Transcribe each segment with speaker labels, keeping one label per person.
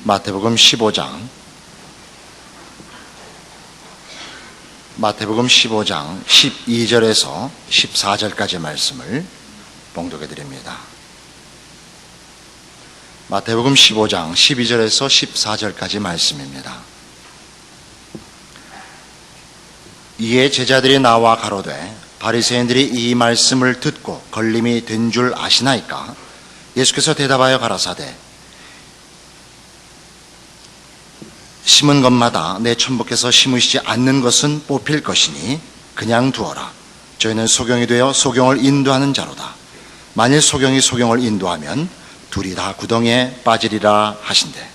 Speaker 1: 마태복음 15장 12절에서 14절까지 말씀을 봉독해 드립니다. 마태복음 15장 12절에서 14절까지 말씀입니다. 이에 제자들이 나와 가로되 바리새인들이 이 말씀을 듣고 걸림이 된 줄 아시나이까? 예수께서 대답하여 가라사대 심은 것마다 내 천부께서 심으시지 않는 것은 뽑힐 것이니 그냥 두어라. 저희는 소경이 되어 소경을 인도하는 자로다. 만일 소경이 소경을 인도하면 둘이 다 구덩이에 빠지리라 하신대.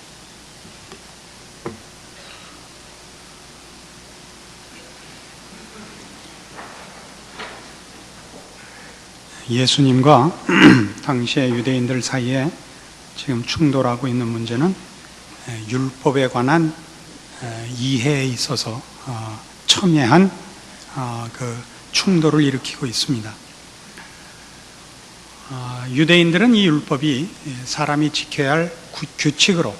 Speaker 2: 예수님과 당시의 유대인들 사이에 지금 충돌하고 있는 문제는 율법에 관한 이해에 있어서 첨예한 그 충돌을 일으키고 있습니다. 유대인들은 이 율법이 사람이 지켜야 할 규칙으로,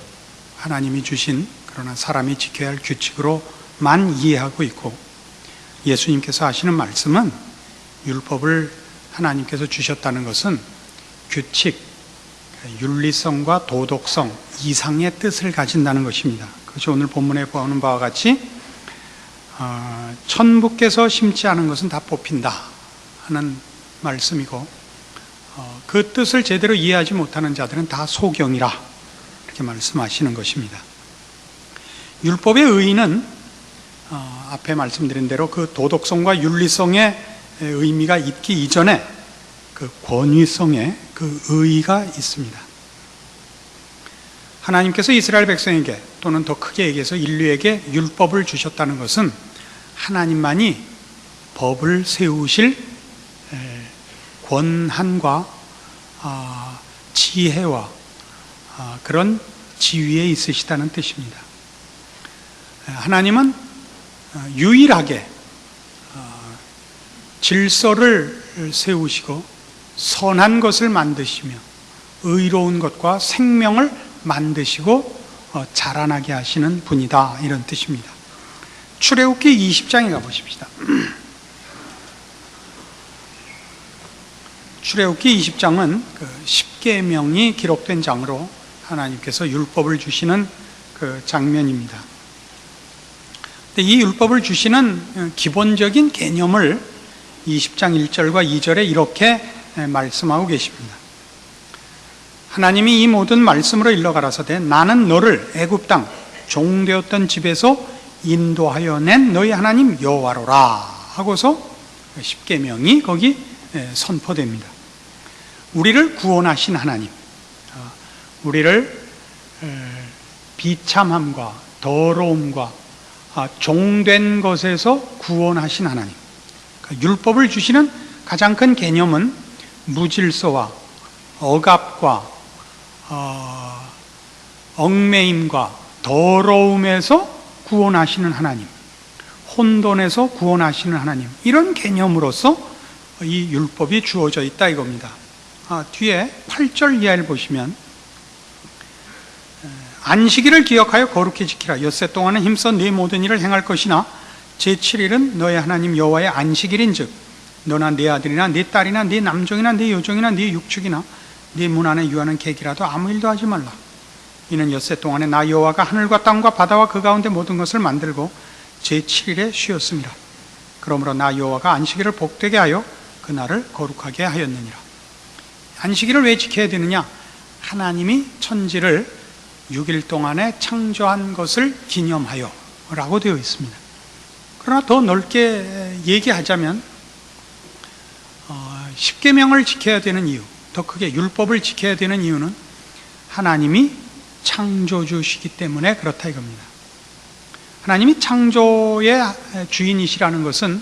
Speaker 2: 하나님이 주신 그러나 사람이 지켜야 할 규칙으로만 이해하고 있고, 예수님께서 하시는 말씀은 율법을 하나님께서 주셨다는 것은 규칙, 윤리성과 도덕성 이상의 뜻을 가진다는 것입니다. 그것이 오늘 본문에 보는 바와 같이 천부께서 심지 않은 것은 다 뽑힌다 하는 말씀이고, 그 뜻을 제대로 이해하지 못하는 자들은 다 소경이라 이렇게 말씀하시는 것입니다. 율법의 의의는 앞에 말씀드린 대로 그 도덕성과 윤리성의 의미가 있기 이전에 그 권위성의 그 의의가 있습니다. 하나님께서 이스라엘 백성에게 또는 더 크게 얘기해서 인류에게 율법을 주셨다는 것은 하나님만이 법을 세우실 권한과 지혜와 그런 지위에 있으시다는 뜻입니다. 하나님은 유일하게 질서를 세우시고 선한 것을 만드시며 의로운 것과 생명을 만드시고 자라나게 하시는 분이다, 이런 뜻입니다. 출애굽기 20장에 가보십시다. 출애굽기 20장은 그 10계명이 기록된 장으로 하나님께서 율법을 주시는 그 장면입니다. 근데 이 율법을 주시는 기본적인 개념을 20장 1절과 2절에 이렇게 말씀하고 계십니다. 하나님이 이 모든 말씀으로 일러가라사대 나는 너를 애굽 땅 종되었던 집에서 인도하여 낸 너희 하나님 여호와로라 하고서 10계명이 거기 선포됩니다. 우리를 구원하신 하나님, 우리를 비참함과 더러움과 종된 것에서 구원하신 하나님, 율법을 주시는 가장 큰 개념은 무질서와 억압과 얽매임과 더러움에서 구원하시는 하나님, 혼돈에서 구원하시는 하나님, 이런 개념으로서 이 율법이 주어져 있다 이겁니다. 뒤에 8절 이하를 보시면 안식일을 기억하여 거룩히 지키라. 엿새 동안은 힘써 네 모든 일을 행할 것이나 제7일은 너의 하나님 여호와의 안식일인즉 너나 네 아들이나 네 딸이나 네 남종이나 네 여종이나 네 육축이나 네 문 안에 유하는 객이라도 아무 일도 하지 말라. 이는 엿새 동안에 나 여호와가 하늘과 땅과 바다와 그 가운데 모든 것을 만들고 제7일에 쉬었습니다. 그러므로 나 여호와가 안식일을 복되게 하여 그날을 거룩하게 하였느니라. 안식일을 왜 지켜야 되느냐? 하나님이 천지를 6일 동안에 창조한 것을 기념하여 라고 되어 있습니다. 그러나 더 넓게 얘기하자면 10계명을 지켜야 되는 이유, 더 크게 율법을 지켜야 되는 이유는 하나님이 창조주시기 때문에 그렇다 이겁니다. 하나님이 창조의 주인이시라는 것은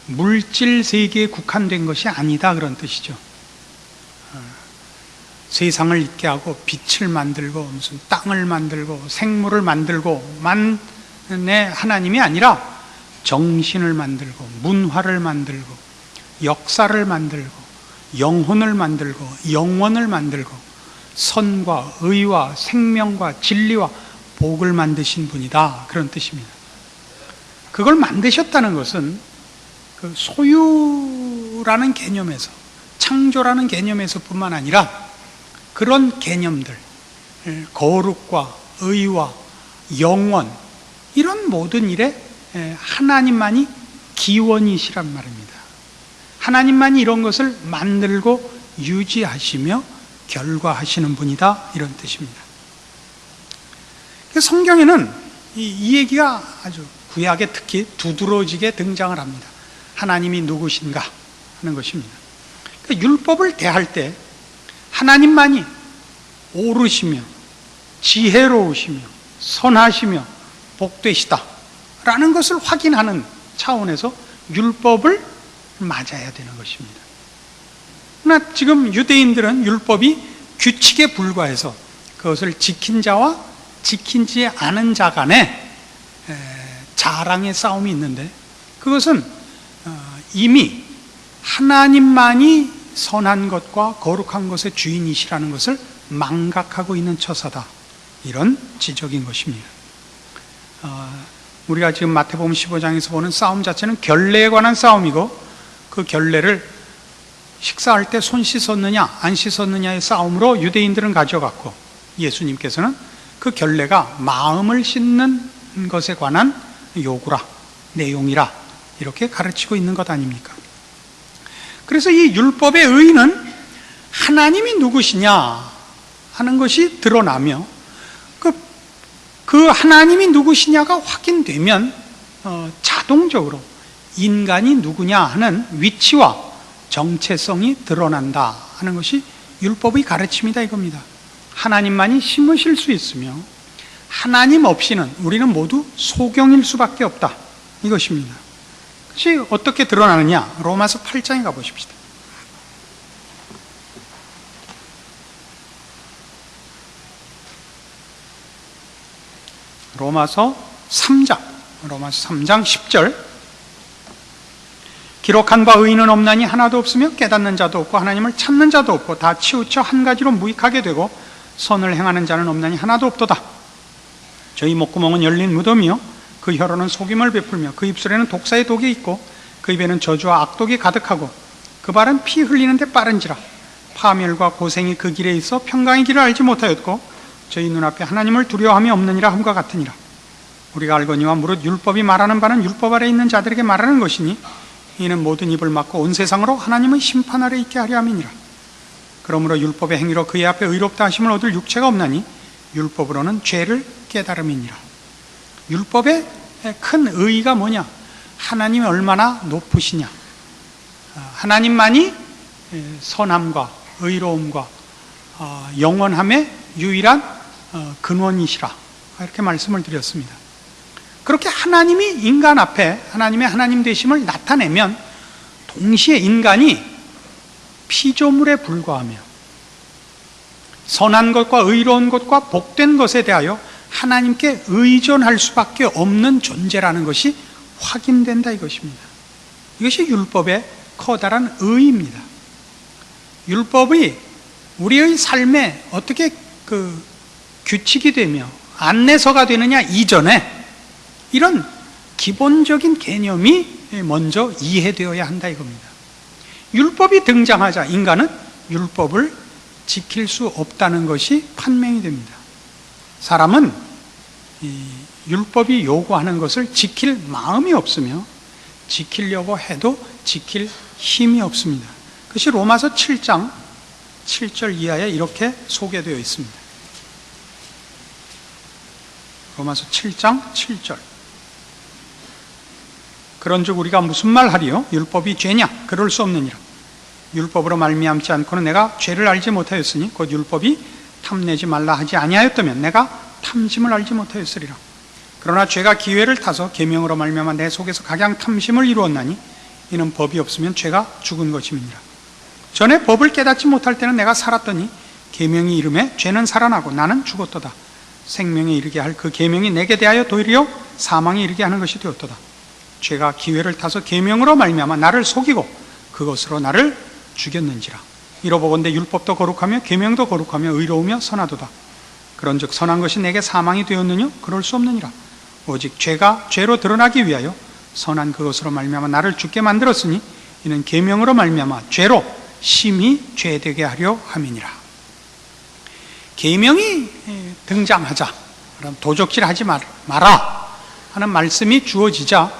Speaker 2: 물질 세계에 국한된 것이 아니다, 그런 뜻이죠. 세상을 있게 하고 빛을 만들고 무슨 땅을 만들고 생물을 만들고 만의 하나님이 아니라 정신을 만들고 문화를 만들고 역사를 만들고 영혼을 만들고 영원을 만들고 선과 의와 생명과 진리와 복을 만드신 분이다, 그런 뜻입니다. 그걸 만드셨다는 것은 그 소유라는 개념에서, 창조라는 개념에서 뿐만 아니라 그런 개념들, 거룩과 의와 영원, 이런 모든 일에 하나님만이 기원이시란 말입니다. 하나님만이 이런 것을 만들고 유지하시며 결과하시는 분이다, 이런 뜻입니다. 성경에는 이 얘기가 아주 구약에 특히 두드러지게 등장을 합니다. 하나님이 누구신가 하는 것입니다. 그러니까 율법을 대할 때 하나님만이 옳으시며 지혜로우시며 선하시며 복되시다 라는 것을 확인하는 차원에서 율법을 맞아야 되는 것입니다. 그러나 지금 유대인들은 율법이 규칙에 불과해서 그것을 지킨 자와 지키지 않은 자 간에 자랑의 싸움이 있는데, 그것은 이미 하나님만이 선한 것과 거룩한 것의 주인이시라는 것을 망각하고 있는 처사다, 이런 지적인 것입니다. 우리가 지금 마태복음 15장에서 보는 싸움 자체는 결례에 관한 싸움이고, 그 결례를 식사할 때 손 씻었느냐 안 씻었느냐의 싸움으로 유대인들은 가져갔고, 예수님께서는 그 결례가 마음을 씻는 것에 관한 요구라, 내용이라, 이렇게 가르치고 있는 것 아닙니까? 그래서 이 율법의 의의는 하나님이 누구시냐 하는 것이 드러나며, 그 하나님이 누구시냐가 확인되면 자동적으로 인간이 누구냐 하는 위치와 정체성이 드러난다 하는 것이 율법의 가르침이다, 이겁니다. 하나님만이 심으실 수 있으며 하나님 없이는 우리는 모두 소경일 수밖에 없다, 이것입니다. 그것이 어떻게 드러나느냐, 로마서 8장에 가보십시다. 로마서 3장 10절. 기록한 바 의인은 없나니 하나도 없으며 깨닫는 자도 없고 하나님을 찾는 자도 없고 다 치우쳐 한 가지로 무익하게 되고 선을 행하는 자는 없나니 하나도 없도다. 저희 목구멍은 열린 무덤이요 그 혀로는 속임을 베풀며 그 입술에는 독사의 독이 있고 그 입에는 저주와 악독이 가득하고 그 발은 피 흘리는데 빠른지라. 파멸과 고생이 그 길에 있어 평강의 길을 알지 못하였고 저희 눈앞에 하나님을 두려워함이 없느니라 함과 같으니라. 우리가 알거니와 무릇 율법이 말하는 바는 율법 아래 있는 자들에게 말하는 것이니 이는 모든 입을 막고 온 세상으로 하나님의 심판 아래 있게 하려 함이니라. 그러므로 율법의 행위로 그의 앞에 의롭다 하심을 얻을 육체가 없나니 율법으로는 죄를 깨달음이니라. 율법의 큰 의의가 뭐냐? 하나님이 얼마나 높으시냐, 하나님만이 선함과 의로움과 영원함의 유일한 근원이시라, 이렇게 말씀을 드렸습니다. 그렇게 하나님이 인간 앞에 하나님의 하나님 되심을 나타내면 동시에 인간이 피조물에 불과하며 선한 것과 의로운 것과 복된 것에 대하여 하나님께 의존할 수밖에 없는 존재라는 것이 확인된다, 이것입니다. 이것이 율법의 커다란 의의입니다. 율법이 우리의 삶에 어떻게 규칙이 되며 안내서가 되느냐 이전에 이런 기본적인 개념이 먼저 이해되어야 한다, 이겁니다. 율법이 등장하자 인간은 율법을 지킬 수 없다는 것이 판명이 됩니다. 사람은 이 율법이 요구하는 것을 지킬 마음이 없으며 지키려고 해도 지킬 힘이 없습니다. 그것이 로마서 7장 7절 이하에 이렇게 소개되어 있습니다. 로마서 7장 7절. 그런즉 우리가 무슨 말하리요? 율법이 죄냐? 그럴 수 없느니라. 율법으로 말미암지 않고는 내가 죄를 알지 못하였으니 곧 율법이 탐내지 말라 하지 아니하였다면 내가 탐심을 알지 못하였으리라. 그러나 죄가 기회를 타서 계명으로 말미암아 내 속에서 각양 탐심을 이루었나니 이는 법이 없으면 죄가 죽은 것임이니라. 전에 법을 깨닫지 못할 때는 내가 살았더니 계명이 이름에 죄는 살아나고 나는 죽었도다. 생명에 이르게 할 그 계명이 내게 대하여 도리어 사망에 이르게 하는 것이 되었도다. 죄가 기회를 타서 계명으로 말미암아 나를 속이고 그것으로 나를 죽였는지라. 이로보건대 율법도 거룩하며 계명도 거룩하며 의로우며 선하도다. 그런즉 선한 것이 내게 사망이 되었느냐? 그럴 수 없느니라. 오직 죄가 죄로 드러나기 위하여 선한 그것으로 말미암아 나를 죽게 만들었으니 이는 계명으로 말미암아 죄로 심히 죄되게 하려 함이니라. 계명이 등장하자, 그럼 도적질 하지 마라 하는 말씀이 주어지자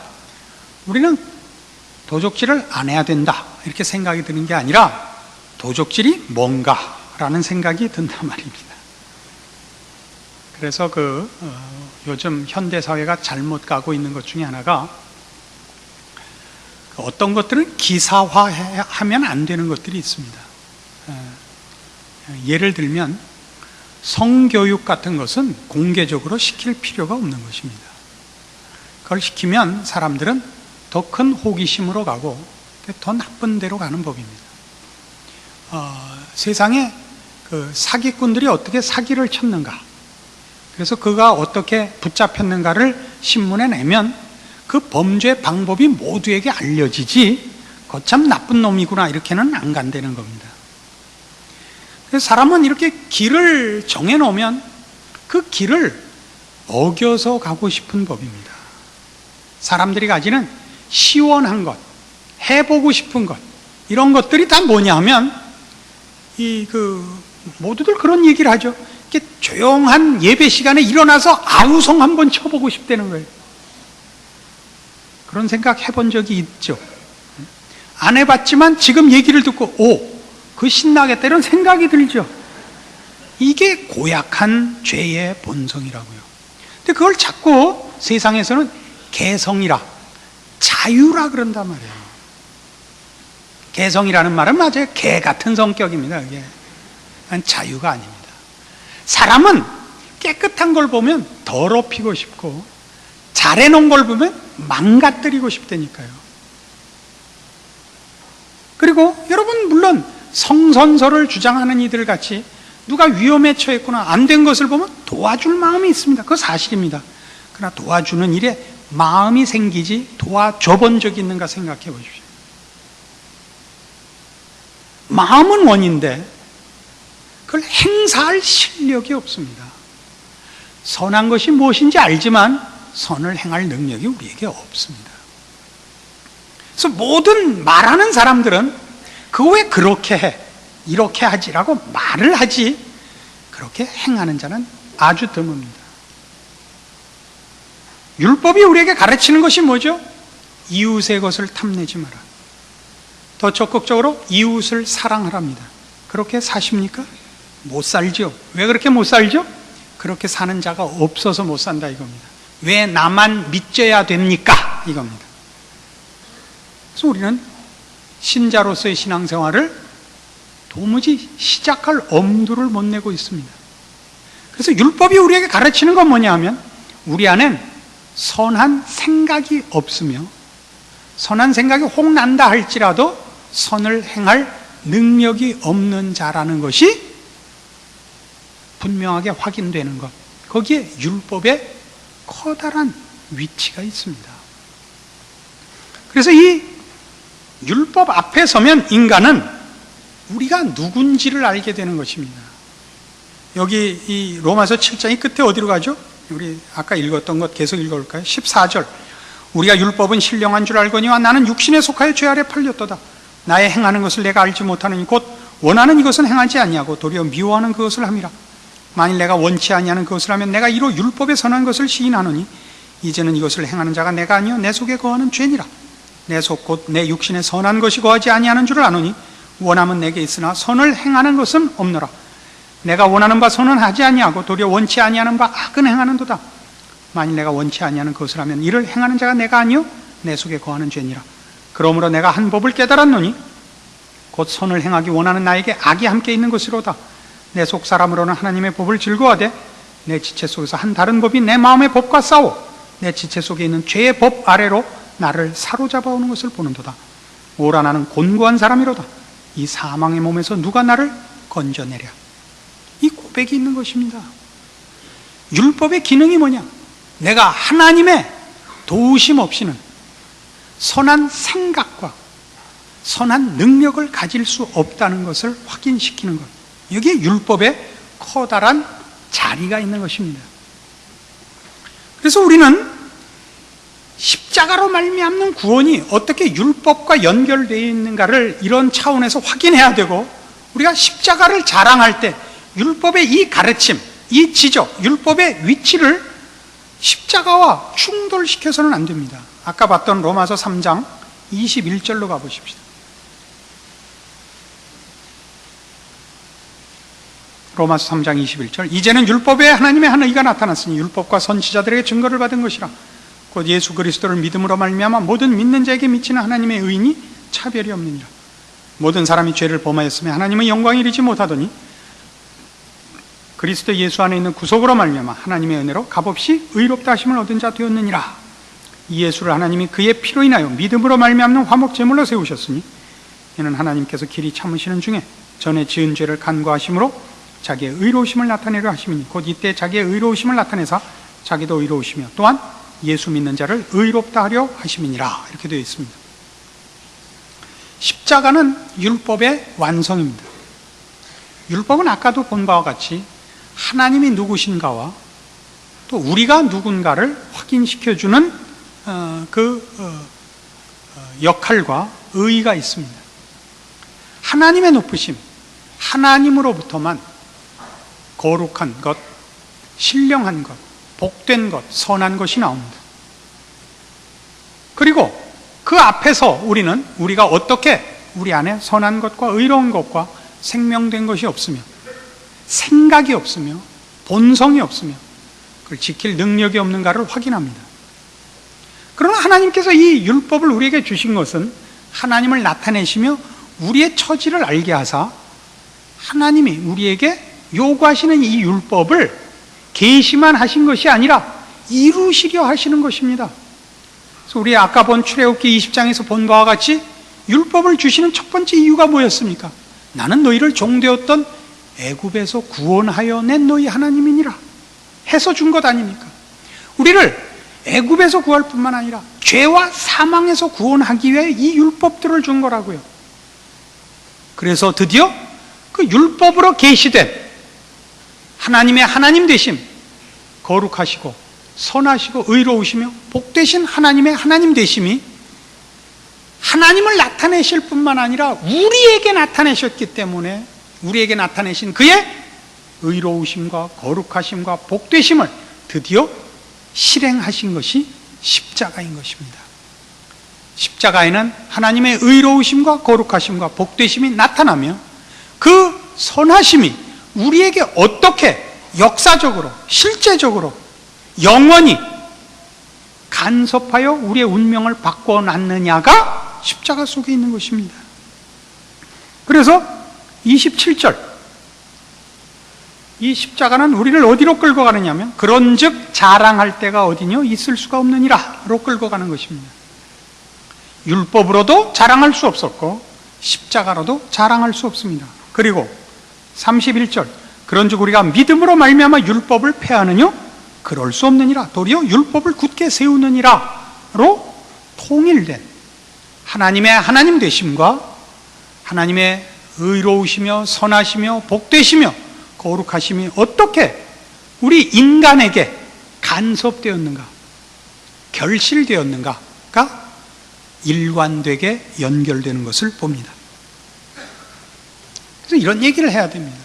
Speaker 2: 우리는 도적질을 안 해야 된다 이렇게 생각이 드는 게 아니라 도적질이 뭔가라는 생각이 든단 말입니다. 그래서 요즘 현대사회가 잘못 가고 있는 것 중에 하나가 어떤 것들은 기사화하면 안 되는 것들이 있습니다. 예를 들면 성교육 같은 것은 공개적으로 시킬 필요가 없는 것입니다. 그걸 시키면 사람들은 더 큰 호기심으로 가고 더 나쁜 데로 가는 법입니다. 세상에 사기꾼들이 어떻게 사기를 쳤는가, 그래서 그가 어떻게 붙잡혔는가를 신문에 내면 그 범죄 방법이 모두에게 알려지지 거참 나쁜 놈이구나 이렇게는 안 간다는 겁니다. 그래서 사람은 이렇게 길을 정해놓으면 그 길을 어겨서 가고 싶은 법입니다. 사람들이 가지는 시원한 것, 해보고 싶은 것, 이런 것들이 다 뭐냐 하면 모두들 그런 얘기를 하죠. 이렇게 조용한 예배 시간에 일어나서 아우성 한번 쳐보고 싶다는 거예요. 그런 생각 해본 적이 있죠. 안 해봤지만 지금 얘기를 듣고 그 신나겠다 이런 생각이 들죠. 이게 고약한 죄의 본성이라고요. 근데 그걸 자꾸 세상에서는 개성이라, 자유라 그런단 말이에요. 개성이라는 말은 맞아요. 개 같은 성격입니다. 그게 자유가 아닙니다. 사람은 깨끗한 걸 보면 더럽히고 싶고 잘해놓은 걸 보면 망가뜨리고 싶다니까요. 그리고 여러분 물론 성선설을 주장하는 이들 같이 누가 위험에 처했거나 안 된 것을 보면 도와줄 마음이 있습니다. 그거 사실입니다. 그러나 도와주는 일에 마음이 생기지 도와줘 본 적이 있는가 생각해 보십시오. 마음은 원인데 그걸 행사할 실력이 없습니다. 선한 것이 무엇인지 알지만 선을 행할 능력이 우리에게 없습니다. 그래서 모든 말하는 사람들은 그거 왜 그렇게 해, 이렇게 하지라고 말을 하지 그렇게 행하는 자는 아주 드뭅니다. 율법이 우리에게 가르치는 것이 뭐죠? 이웃의 것을 탐내지 마라. 더 적극적으로 이웃을 사랑하랍니다. 그렇게 사십니까? 못 살죠. 왜 그렇게 못 살죠? 그렇게 사는 자가 없어서 못 산다 이겁니다. 왜 나만 믿져야 됩니까? 이겁니다. 그래서 우리는 신자로서의 신앙생활을 도무지 시작할 엄두를 못 내고 있습니다. 그래서 율법이 우리에게 가르치는 건 뭐냐 하면 우리 안엔 선한 생각이 없으며 선한 생각이 혹 난다 할지라도 선을 행할 능력이 없는 자라는 것이 분명하게 확인되는 것, 거기에 율법의 커다란 위치가 있습니다. 그래서 이 율법 앞에 서면 인간은 우리가 누군지를 알게 되는 것입니다. 여기 이 로마서 7장이 끝에 어디로 가죠? 우리 아까 읽었던 것 계속 읽어볼까요? 14절. 우리가 율법은 신령한 줄 알거니와 나는 육신에 속하여 죄 아래 팔렸도다. 나의 행하는 것을 내가 알지 못하느니 곧 원하는 이것은 행하지 아니하고 도리어 미워하는 그것을 함이라. 만일 내가 원치 아니하는 그것을 하면 내가 이로 율법에 선한 것을 시인하노니 이제는 이것을 행하는 자가 내가 아니요 내 속에 거하는 죄니라. 내 속 곧 내 육신에 선한 것이 거하지 아니하는 줄을 아노니 원함은 내게 있으나 선을 행하는 것은 없노라. 내가 원하는 바 선은 하지 아니하고 도리어 원치 아니하는 바 악은 행하는도다. 만일 내가 원치 아니하는 것을 하면 이를 행하는 자가 내가 아니요 내 속에 거하는 죄니라. 그러므로 내가 한 법을 깨달았노니 곧 선을 행하기 원하는 나에게 악이 함께 있는 것이로다. 내 속 사람으로는 하나님의 법을 즐거워하되 내 지체 속에서 한 다른 법이 내 마음의 법과 싸워 내 지체 속에 있는 죄의 법 아래로 나를 사로잡아오는 것을 보는도다. 오라 나는 곤고한 사람이로다. 이 사망의 몸에서 누가 나를 건져내랴. 이 고백이 있는 것입니다. 율법의 기능이 뭐냐? 내가 하나님의 도우심 없이는 선한 생각과 선한 능력을 가질 수 없다는 것을 확인시키는 것. 여기에 율법의 커다란 자리가 있는 것입니다. 그래서 우리는 십자가로 말미암는 구원이 어떻게 율법과 연결되어 있는가를 이런 차원에서 확인해야 되고, 우리가 십자가를 자랑할 때 율법의 이 가르침, 이 지적, 율법의 위치를 십자가와 충돌시켜서는 안 됩니다. 아까 봤던 로마서 3장 21절로 가보십시다. 로마서 3장 21절. 이제는 율법에 하나님의 한 의가 나타났으니 율법과 선지자들에게 증거를 받은 것이라. 곧 예수 그리스도를 믿음으로 말미암아 모든 믿는 자에게 미치는 하나님의 의인이 차별이 없느니라. 모든 사람이 죄를 범하였으며 하나님의 영광에 이르지 못하더니 그리스도 예수 안에 있는 구속으로 말미암아 하나님의 은혜로 값없이 의롭다 하심을 얻은 자 되었느니라. 이 예수를 하나님이 그의 피로 인하여 믿음으로 말미암는 화목 제물로 세우셨으니 이는 하나님께서 길이 참으시는 중에 전에 지은 죄를 간과하심으로 자기의 의로우심을 나타내려 하심이니 곧 이때 자기의 의로우심을 나타내사 자기도 의로우시며 또한 예수 믿는 자를 의롭다 하려 하심이니라. 이렇게 되어 있습니다. 십자가는 율법의 완성입니다. 율법은 아까도 본 바와 같이 하나님이 누구신가와 또 우리가 누군가를 확인시켜주는 역할과 의의가 있습니다. 하나님의 높으심, 하나님으로부터만 거룩한 것, 신령한 것, 복된 것, 선한 것이 나옵니다. 그리고 그 앞에서 우리가 어떻게 우리 안에 선한 것과 의로운 것과 생명된 것이 없으며 생각이 없으며 본성이 없으며 그걸 지킬 능력이 없는가를 확인합니다. 그러나 하나님께서 이 율법을 우리에게 주신 것은 하나님을 나타내시며 우리의 처지를 알게 하사 하나님이 우리에게 요구하시는 이 율법을 계시만 하신 것이 아니라 이루시려 하시는 것입니다. 그래서 우리 아까 본 출애굽기 20장에서 본 바와 같이 율법을 주시는 첫 번째 이유가 뭐였습니까? 나는 너희를 종되었던 애굽에서 구원하여 낸 너희 하나님이니라 해서 준 것 아닙니까? 우리를 애굽에서 구할 뿐만 아니라 죄와 사망에서 구원하기 위해 이 율법들을 준 거라고요. 그래서 드디어 그 율법으로 계시된 하나님의 하나님 되심, 거룩하시고 선하시고 의로우시며 복되신 하나님의 하나님 되심이 하나님을 나타내실 뿐만 아니라 우리에게 나타내셨기 때문에 우리에게 나타내신 그의 의로우심과 거룩하심과 복되심을 드디어 실행하신 것이 십자가인 것입니다. 십자가에는 하나님의 의로우심과 거룩하심과 복되심이 나타나며 그 선하심이 우리에게 어떻게 역사적으로 실제적으로 영원히 간섭하여 우리의 운명을 바꿔놨느냐가 십자가 속에 있는 것입니다. 그래서 27절, 이 십자가는 우리를 어디로 끌고 가느냐면 그런즉 자랑할 데가 어디뇨 있을 수가 없느니라로 끌고 가는 것입니다. 율법으로도 자랑할 수 없었고 십자가로도 자랑할 수 없습니다. 그리고 31절, 그런즉 우리가 믿음으로 말미암아 율법을 폐하느뇨 그럴 수 없느니라 도리어 율법을 굳게 세우느니라로 통일된 하나님의 하나님 되심과 하나님의 의로우시며 선하시며 복되시며 거룩하심이 어떻게 우리 인간에게 간섭되었는가, 결실되었는가가 일관되게 연결되는 것을 봅니다. 그래서 이런 얘기를 해야 됩니다.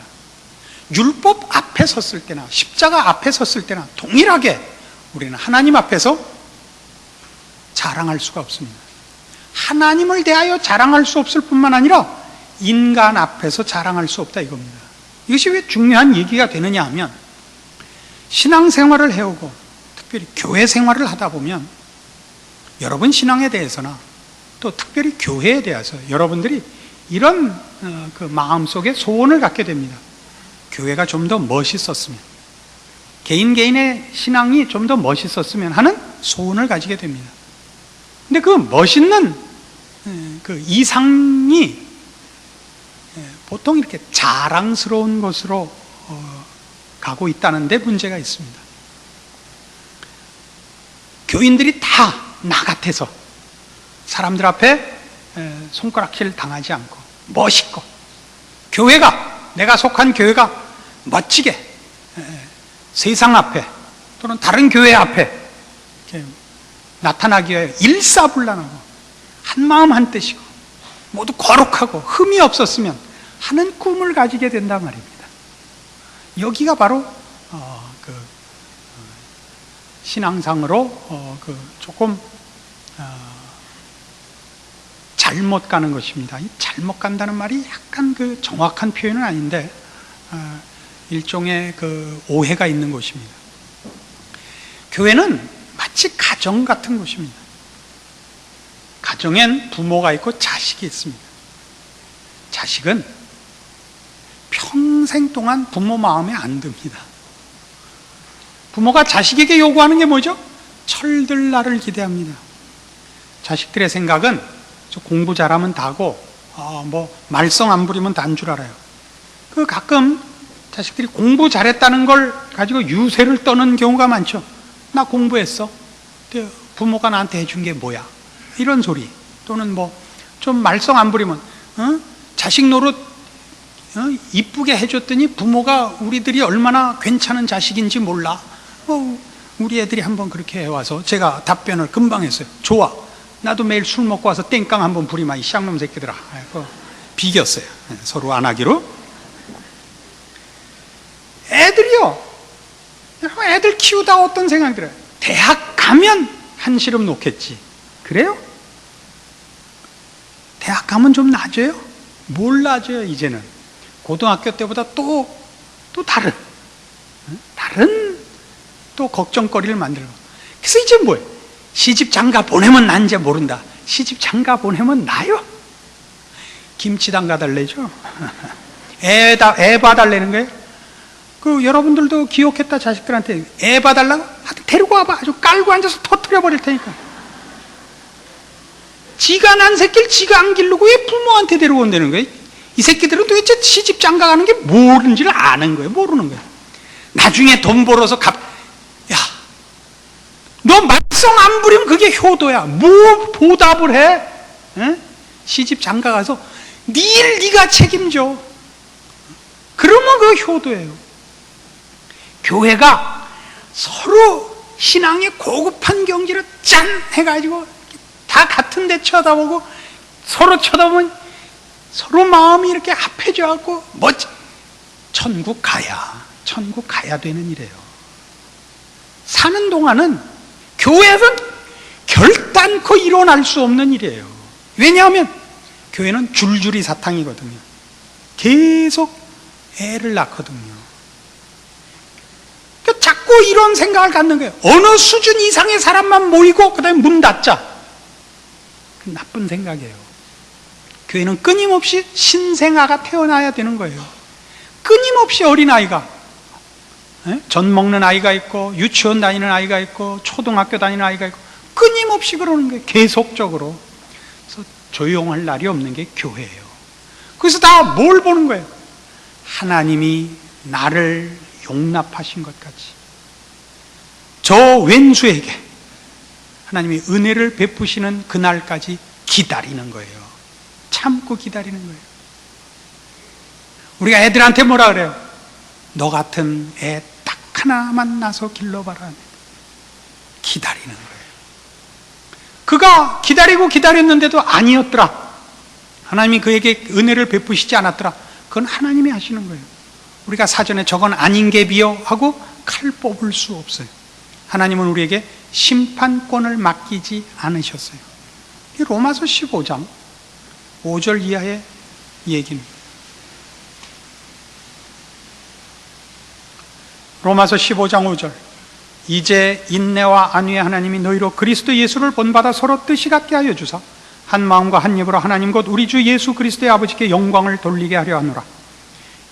Speaker 2: 율법 앞에 섰을 때나 십자가 앞에 섰을 때나 동일하게 우리는 하나님 앞에서 자랑할 수가 없습니다. 하나님을 대하여 자랑할 수 없을 뿐만 아니라 인간 앞에서 자랑할 수 없다 이겁니다. 이것이 왜 중요한 얘기가 되느냐 하면 신앙생활을 해오고 특별히 교회 생활을 하다 보면 여러분 신앙에 대해서나 또 특별히 교회에 대해서 여러분들이 이런 그 마음속에 소원을 갖게 됩니다. 교회가 좀 더 멋있었으면, 개인의 신앙이 좀 더 멋있었으면 하는 소원을 가지게 됩니다. 근데 그 멋있는 그 이상이 보통 이렇게 자랑스러운 것으로 가고 있다는 데 문제가 있습니다. 교인들이 다 나 같아서 사람들 앞에 손가락질 당하지 않고 멋있고, 교회가, 내가 속한 교회가 멋지게 세상 앞에 또는 다른 교회 앞에 이렇게 나타나기 위해 일사불란하고 한마음 한뜻이고 모두 거룩하고 흠이 없었으면 하는 꿈을 가지게 된단 말입니다. 여기가 바로 신앙상으로 조금 잘못 가는 것입니다. 이 잘못 간다는 말이 약간 정확한 표현은 아닌데 일종의 오해가 있는 것입니다. 교회는 마치 가정 같은 곳입니다. 가정엔 부모가 있고 자식이 있습니다. 자식은 평생 동안 부모 마음에 안 듭니다. 부모가 자식에게 요구하는 게 뭐죠? 철들 날을 기대합니다. 자식들의 생각은 저 공부 잘하면 다고, 말썽 안 부리면 다인 줄 알아요. 가끔 자식들이 공부 잘했다는 걸 가지고 유세를 떠는 경우가 많죠. 나 공부했어. 근데 부모가 나한테 해준 게 뭐야? 이런 소리. 또는 좀 말썽 안 부리면, 자식 노릇 이쁘게 해줬더니 부모가 우리들이 얼마나 괜찮은 자식인지 몰라. 우리 애들이 한번 그렇게 해와서 제가 답변을 금방 했어요. 좋아. 나도 매일 술 먹고 와서 땡깡 한번 부리마, 이 쌍놈 새끼들아. 비겼어요. 서로 안 하기로. 애들이요. 애들 키우다 어떤 생각이 들어요? 대학 가면 한시름 놓겠지. 그래요? 대학 가면 좀 나아져요? 뭘 나아져요, 이제는? 고등학교 때보다 또 다른 또 걱정거리를 만들고. 그래서 이제 뭐예요? 시집 장가 보내면 난지 모른다. 시집 장가 보내면 나요? 김치 담가달래죠? 애 봐달라는 거예요? 여러분들도 기억했다, 자식들한테. 애 봐달라고? 데리고 와봐. 아주 깔고 앉아서 터뜨려 버릴 테니까. 지가 난 새끼를 지가 안 기르고 왜 부모한테 데려온다는 거예요? 이 새끼들은 도대체 시집 장가 가는 게 모르는지를 아는 거예요? 모르는 거예요? 나중에 돈 벌어서 너 말썽 안 부리면 그게 효도야. 뭐 보답을 해? 에? 시집 장가 가서 네 일 네가 책임져. 그러면 그 효도예요. 교회가 서로 신앙의 고급한 경지를 짠 해가지고 다 같은 데 쳐다보고 서로 쳐다보면 서로 마음이 이렇게 합해져 갖고 천국 가야 되는 일이에요. 사는 동안은 교회에서는 결단코 일어날 수 없는 일이에요. 왜냐하면 교회는 줄줄이 사탕이거든요. 계속 애를 낳거든요. 그러니까 자꾸 이런 생각을 갖는 거예요. 어느 수준 이상의 사람만 모이고 그 다음에 문 닫자. 나쁜 생각이에요. 교회는 끊임없이 신생아가 태어나야 되는 거예요. 끊임없이 어린아이가, 전 먹는 아이가 있고 유치원 다니는 아이가 있고 초등학교 다니는 아이가 있고 끊임없이 그러는 거예요. 계속적으로. 그래서 조용할 날이 없는 게 교회예요. 그래서 다 뭘 보는 거예요? 하나님이 나를 용납하신 것 같이 저 왼수에게 하나님이 은혜를 베푸시는 그날까지 기다리는 거예요. 참고 기다리는 거예요. 우리가 애들한테 뭐라 그래요? 너 같은 애 딱 하나 만나서 길러봐라. 기다리는 거예요. 그가 기다리고 기다렸는데도 아니었더라. 하나님이 그에게 은혜를 베푸시지 않았더라. 그건 하나님이 하시는 거예요. 우리가 사전에 저건 아닌 게 비요 하고 칼 뽑을 수 없어요. 하나님은 우리에게 심판권을 맡기지 않으셨어요. 이 로마서 15장 5절 이하의 얘기입니다. 로마서 15장 5절. 이제 인내와 안위의 하나님이 너희로 그리스도 예수를 본받아 서로 뜻이 같게 하여 주사 한 마음과 한 입으로 하나님 곧 우리 주 예수 그리스도의 아버지께 영광을 돌리게 하려 하노라.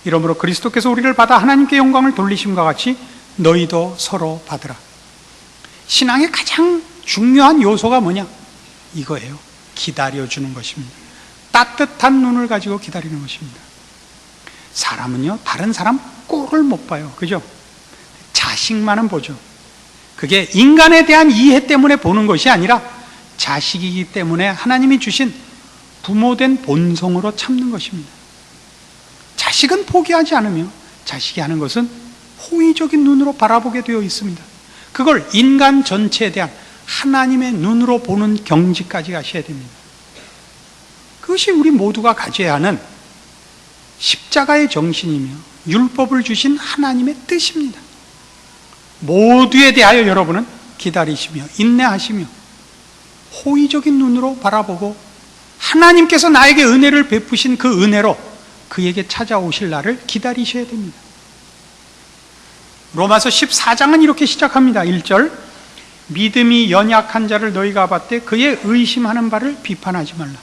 Speaker 2: 이러므로 그리스도께서 우리를 받아 하나님께 영광을 돌리심과 같이 너희도 서로 받으라. 신앙의 가장 중요한 요소가 뭐냐? 이거예요. 기다려주는 것입니다. 따뜻한 눈을 가지고 기다리는 것입니다. 사람은요, 다른 사람 꼴을 못 봐요. 그죠? 자식만은 보죠. 그게 인간에 대한 이해 때문에 보는 것이 아니라 자식이기 때문에 하나님이 주신 부모된 본성으로 참는 것입니다. 자식은 포기하지 않으며 자식이 하는 것은 호의적인 눈으로 바라보게 되어 있습니다. 그걸 인간 전체에 대한 하나님의 눈으로 보는 경지까지 가셔야 됩니다. 그것이 우리 모두가 가져야 하는 십자가의 정신이며 율법을 주신 하나님의 뜻입니다. 모두에 대하여 여러분은 기다리시며 인내하시며 호의적인 눈으로 바라보고 하나님께서 나에게 은혜를 베푸신 그 은혜로 그에게 찾아오실 날을 기다리셔야 됩니다. 로마서 14장은 이렇게 시작합니다. 1절, 믿음이 연약한 자를 너희가 봤되 그의 의심하는 바를 비판하지 말라.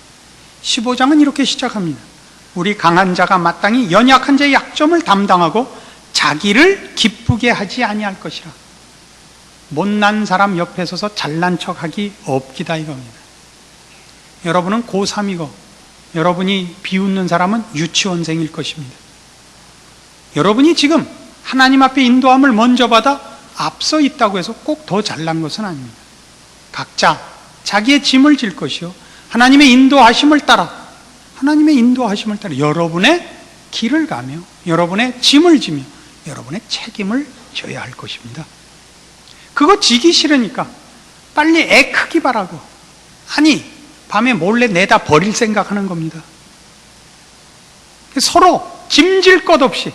Speaker 2: 15장은 이렇게 시작합니다. 우리 강한 자가 마땅히 연약한 자의 약점을 담당하고 자기를 기쁘게 하지 아니할 것이라. 못난 사람 옆에 서서 잘난 척하기 없기다 이겁니다. 여러분은 고3이고 여러분이 비웃는 사람은 유치원생일 것입니다. 여러분이 지금 하나님 앞에 인도함을 먼저 받아 앞서 있다고 해서 꼭 더 잘난 것은 아닙니다. 각자 자기의 짐을 질 것이요 하나님의 인도하심을 따라 여러분의 길을 가며 여러분의 짐을 지며 여러분의 책임을 져야 할 것입니다. 그거 지기 싫으니까 빨리 애 크기 바라고, 아니 밤에 몰래 내다 버릴 생각하는 겁니다. 서로 짐질 것 없이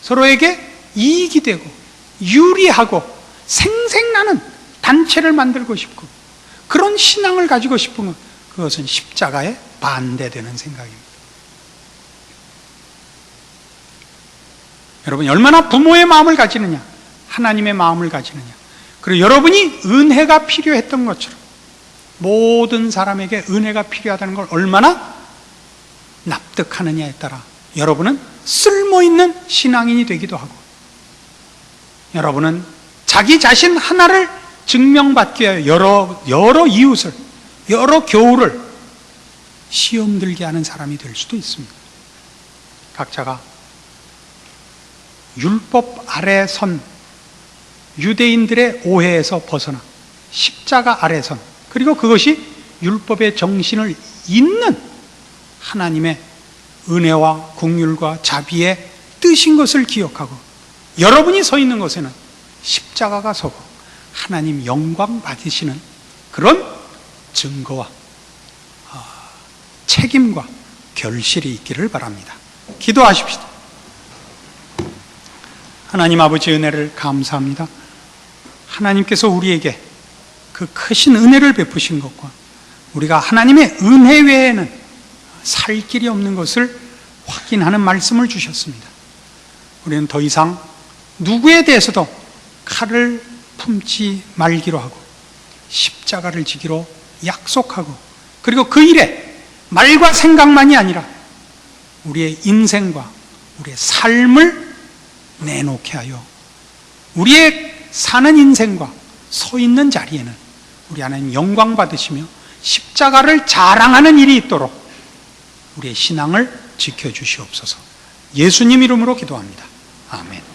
Speaker 2: 서로에게 이익이 되고 유리하고 생생나는 단체를 만들고 싶고 그런 신앙을 가지고 싶은 것, 그것은 십자가에 반대되는 생각입니다. 여러분이 얼마나 부모의 마음을 가지느냐, 하나님의 마음을 가지느냐, 그리고 여러분이 은혜가 필요했던 것처럼 모든 사람에게 은혜가 필요하다는 걸 얼마나 납득하느냐에 따라 여러분은 쓸모있는 신앙인이 되기도 하고, 여러분은 자기 자신 하나를 증명받기 위하여 여러 이웃을, 여러 교우를 시험 들게 하는 사람이 될 수도 있습니다. 각자가 율법 아래 선 유대인들의 오해에서 벗어나 십자가 아래 선, 그리고 그것이 율법의 정신을 잇는 하나님의 은혜와 긍휼과 자비의 뜻인 것을 기억하고, 여러분이 서 있는 곳에는 십자가가 서고 하나님 영광 받으시는 그런 증거와 책임과 결실이 있기를 바랍니다. 기도하십시다. 하나님 아버지, 은혜를 감사합니다. 하나님께서 우리에게 그 크신 은혜를 베푸신 것과 우리가 하나님의 은혜 외에는 살 길이 없는 것을 확인하는 말씀을 주셨습니다. 우리는 더 이상 누구에 대해서도 칼을 품지 말기로 하고 십자가를 지기로 약속하고, 그리고 그 일에 말과 생각만이 아니라 우리의 인생과 우리의 삶을 내놓게 하여 우리의 사는 인생과 서 있는 자리에는 우리 하나님 영광 받으시며 십자가를 자랑하는 일이 있도록 우리의 신앙을 지켜주시옵소서. 예수님 이름으로 기도합니다. 아멘.